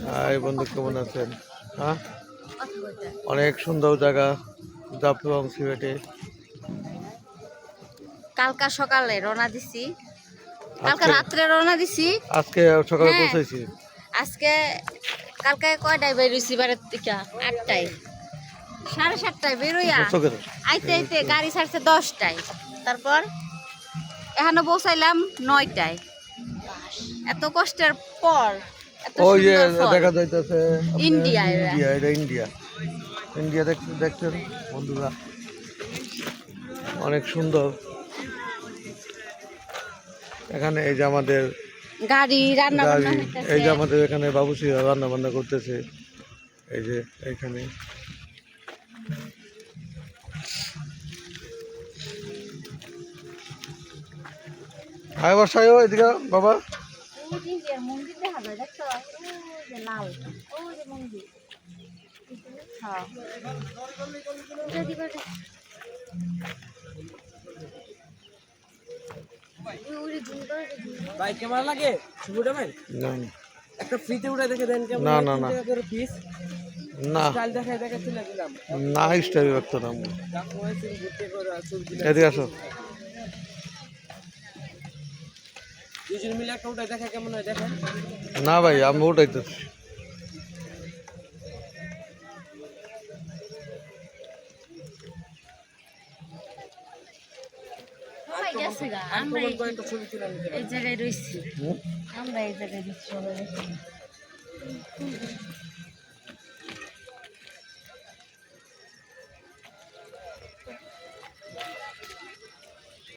High বন্ধু, কেমন আছেন? হ্যাঁ, অনেক সুন্দর জায়গা জাফলং সিলেটে। কালকা সকালে রওনা দিছি, কালকা রাত্রে রওনা দিছি, আজকে সকালে পৌঁছেছি। আজকে কালকে কয়টায় বেরোইছি বাড়ির থেকে? 8টায়, 7:30টায় বেরোইয়া আইতে আইতে গাড়ি ছাড়ছে 10টায়। তারপর এখানে পৌঁছাইলাম 9টায়। এত কষ্টের পর ওই যে দেখা যাইতেছে ইন্ডিয়া, ইন্ডিয়া ইন্ডিয়া দেখছেন বন্ধুরা, অনেক সুন্দর। এখানে এই যে আমাদের গাড়ি রান্না বান্না, এই যে আমাদের এখানে বাবুসিরা রান্না বান্না করতেছে। এই যে এখানে আয় বর্ষায় এদিকে বাবা। মন্দির দেখা যায়, দেখছো? লাল মন্দির। ভাই কেমন লাগে ছবিটা ভাই? না একটা ফ্রিতে উঠে দেখে দেন কেমন? না না না করে পিস না স্টাইল দেখাই দেখাচ্ছি না দিলাম না, স্টাইল রাখতো না। দুজন এদিকে আসো। মিলে একটা উঠে দেখা কেমন হয় দেখেন। না ভাই, আমি উঠাইতেছি। আমরা এই জায়গায় রয়েছি, আমরা এই জায়গায়